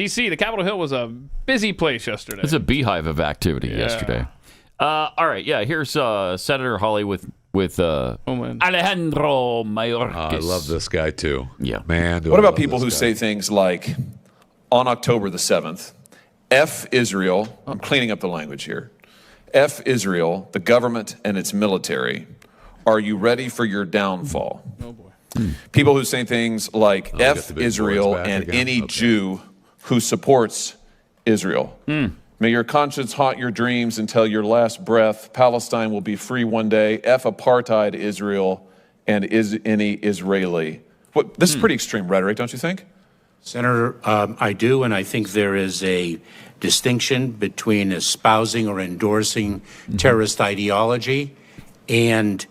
D.C., the Capitol Hill was a busy place yesterday. It's a beehive of activity yesterday. All right, here's Senator Hawley with Alejandro Mayorkas. I love this guy, too. Yeah. Man, what about people who say things like, on October the 7th, F Israel, I'm cleaning up the language here, F Israel, the government and its military, are you ready for your downfall? Oh, boy. People who say things like F Israel and any Jew who supports Israel. May your conscience haunt your dreams until your last breath. Palestine will be free one day. F apartheid Israel and any Israeli. This is pretty extreme rhetoric, don't you think? Senator, I do, and I think there is a distinction between espousing or endorsing terrorist ideology and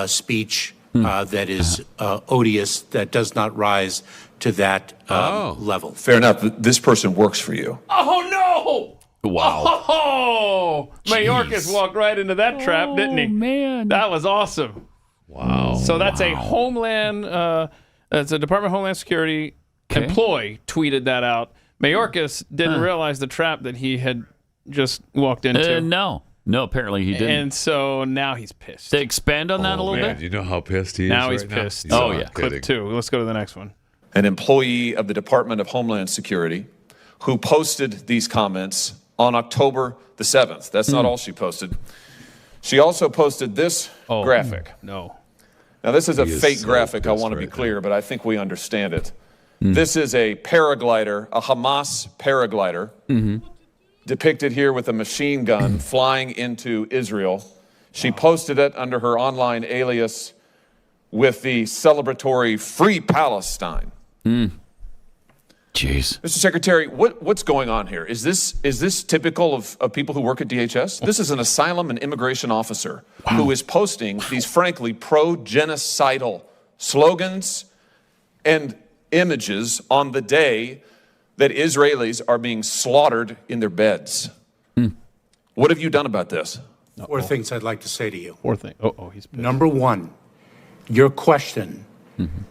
speech that is odious, that does not rise to that level. Fair enough. This person works for you. Oh, no! Wow. Oh, Mayorkas walked right into that trap, didn't he? Oh, man. That was awesome. Wow. So that's a Homeland, that's a Department of Homeland Security employee tweeted that out. Mayorkas didn't realize the trap that he had just walked into. No, apparently he didn't. And so now he's pissed. To expand on that a little bit? Do you know how pissed he is Now he's right pissed. Now? Oh, yeah. Clip 2. Let's go to the next one. An employee of the Department of Homeland Security who posted these comments on October the 7th. That's not all she posted. She also posted this graphic. No. Now, this is a He is fake so graphic. I pissed want to be right clear, but I think we understand it. This is a paraglider, a Hamas paraglider, depicted here with a machine gun flying into Israel. She posted it under her online alias with the celebratory Free Palestine. Jeez. Mr. Secretary, what's going on here? Is this typical of people who work at DHS? This is an asylum and immigration officer who is posting these, frankly, pro-genocidal slogans and images on the day that Israelis are being slaughtered in their beds. What have you done about this? Four things I'd like to say to you. Poor thing. He's pissed. Number one, your question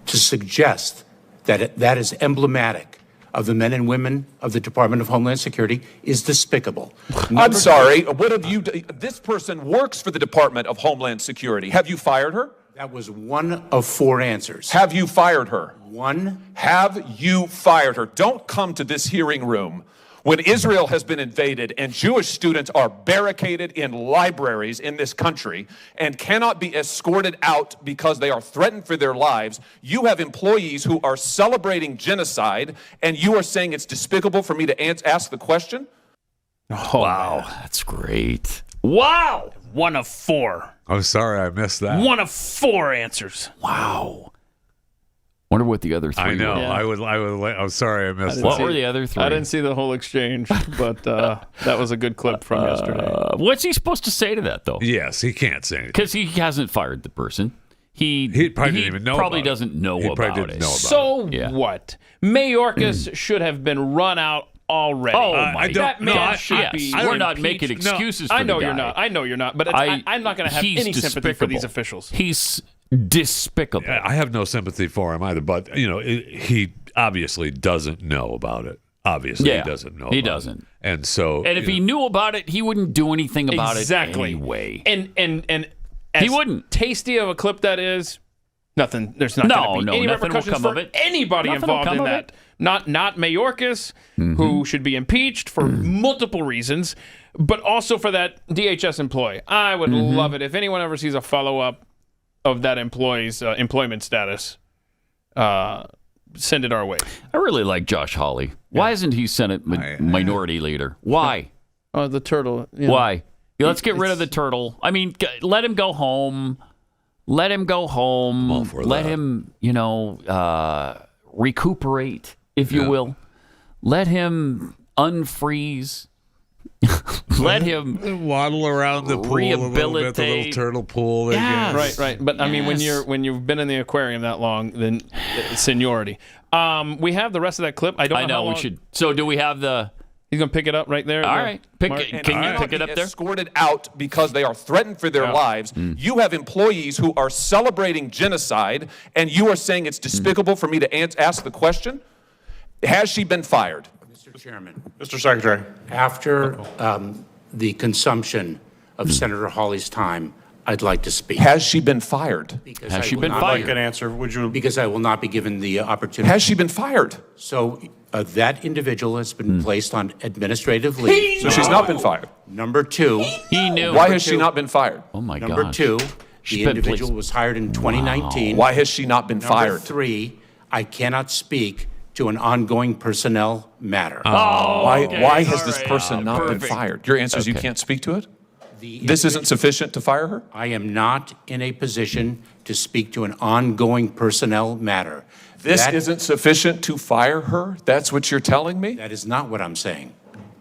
to suggest that that is emblematic of the men and women of the Department of Homeland Security is despicable. I'm sorry. What have you done? This person works for the Department of Homeland Security. Have you fired her? That was one of four answers. Have you fired her? One. Have you fired her? Don't come to this hearing room when Israel has been invaded and Jewish students are barricaded in libraries in this country and cannot be escorted out because they are threatened for their lives. You have employees who are celebrating genocide, and you are saying it's despicable for me to ask the question? Oh, Wow, that's great. Wow. 1 of 4. I'm sorry I missed that. 1 of 4 answers. Wow. Wonder what the other three I know. were. I'm sorry I missed What that. were the other three? I didn't see the whole exchange, but that was a good clip from yesterday. What's he supposed to say to that, though? Yes, he can't say anything. Because he hasn't fired the person. He probably didn't even know probably about it. doesn't know He about probably it. didn't know about So Yeah. what? Mayorkas should have been run out already. Oh, my I don't- That no, man I- should yes. be. We're not making impeached. excuses for I know the you're guy. not. I know you're not. But I'm not going to have he's any sympathy for these despicable. officials. He's despicable. I have no sympathy for him either, but he obviously doesn't know about it. Obviously, Yeah, he doesn't know. he about doesn't. it. And so, And if he knew about it, he wouldn't do anything about Exactly. it anyway. And as He wouldn't. tasty of a clip that is, nothing. There's not No, going to be no, any nothing will repercussions come for of it. anybody Nothing will involved come in of that. it. Not Mayorkas, who should be impeached for multiple reasons, but also for that DHS employee. I would love it if anyone ever sees a follow up of that employee's employment status. Send it our way. I really like Josh Hawley. Why isn't he Senate minority leader? Why? The turtle. Why? Yeah, let's get rid of the turtle. I mean, let him go home. Let him go home. all for Let that. him, recuperate, if you will. Let him unfreeze. Let him waddle around the pool a little bit, the little rehabilitate. turtle pool. Yes. Right. But I mean, when you've been in the aquarium that long, then seniority. We have the rest of that clip. I don't know. I know how we long- should. So do we have the? He's gonna pick it up right there. All right. Mark? Can you cannot pick it be up there? escorted out because they are threatened for their lives. You have employees who are celebrating genocide, and you are saying it's despicable for me to ask the question? Has she been fired? Chairman, Mr. Secretary. after the consumption of Senator Hawley's time, I'd like to speak. Has she been fired? Because Has I she will been not- Like an fired? answer. Would you? Because I will not be given the opportunity. Has she been fired? So that individual has been placed on administrative leave. So she's not been fired. Number two, He knew. Why has she not been fired? Oh my number gosh. two, She's the been individual placed- was hired in 2019. Why has she not been Number fired? three, I cannot speak to an ongoing personnel matter. Why has this right. person not been Perfect. fired? Your answer is you Okay. can't speak to it? The This isn't sufficient to fire her? I am not in a position to speak to an ongoing personnel matter. This That- isn't sufficient to fire her? That's what you're telling me? That is not what I'm saying.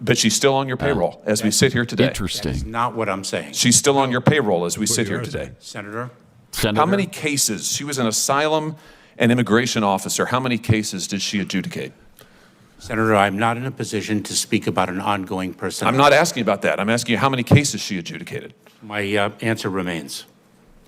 But she's still on your payroll as we sit here today. That is Interesting. not what I'm saying. She's still on your payroll as we sit you here are today. Senator, Senator? How many cases? She was an asylum and immigration officer. How many cases did she adjudicate? Senator, I'm not in a position to speak about an ongoing personnel. I'm not asking about that. I'm asking you how many cases she adjudicated. My answer remains.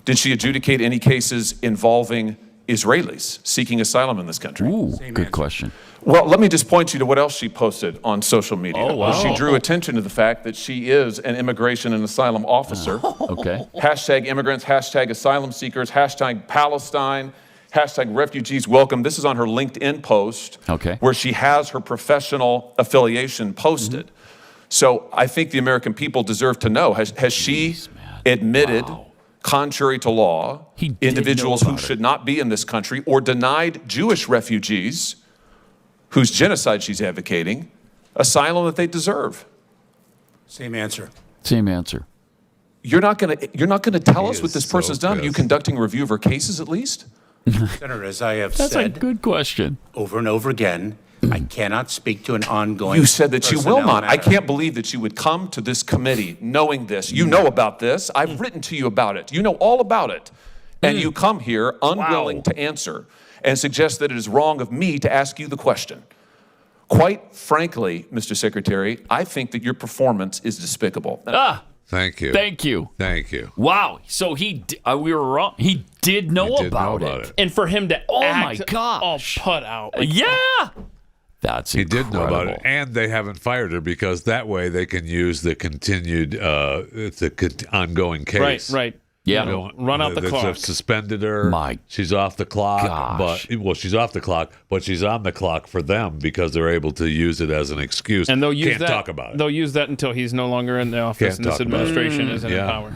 Did she adjudicate any cases involving Israelis seeking asylum in this country? Ooh, Same good answer. question. Well, let me just point you to what else she posted on social media. Oh, wow. She drew attention to the fact that she is an immigration and asylum officer. Okay. Hashtag immigrants, hashtag asylum seekers, hashtag Palestine, hashtag refugees welcome. This is on her LinkedIn post Okay. where she has her professional affiliation posted. Mm-hmm. So I think the American people deserve to know, has she admitted, contrary to law, He did individuals know who about it. should not be in this country or denied Jewish refugees whose genocide she's advocating asylum that they deserve? Same answer. Same answer. You're not going to tell He us what is this so person's done? Are you pissed. conducting a review of her cases at least? Senator, as I have That's a said good question. over and over again, I cannot speak to an ongoing You said that you will personnel not. I matter. can't believe that you would come to this committee knowing this. You know about this. I've written to you about it. You know all about it. And you come here unwilling to answer and suggest that it is wrong of me to ask you the question. Quite frankly, Mr. Secretary, I think that your performance is despicable. Thank you. Thank you. Thank you. Wow. So we were wrong. He did know, He did about, know about it. it. And for him to Oh, act my gosh. all put out. Like, Yeah. That's He did know about it, incredible. and they haven't fired her because that way they can use the continued, ongoing case. right. Yeah. You know, Run out the they've clock. Suspended her. My she's off the clock. gosh. But she's off the clock, but she's on the clock for them because they're able to use it as an excuse. And they'll use Can't that. talk about it. They'll use that until he's no longer in the office Can't and this talk about it. administration isn't Yeah. in power.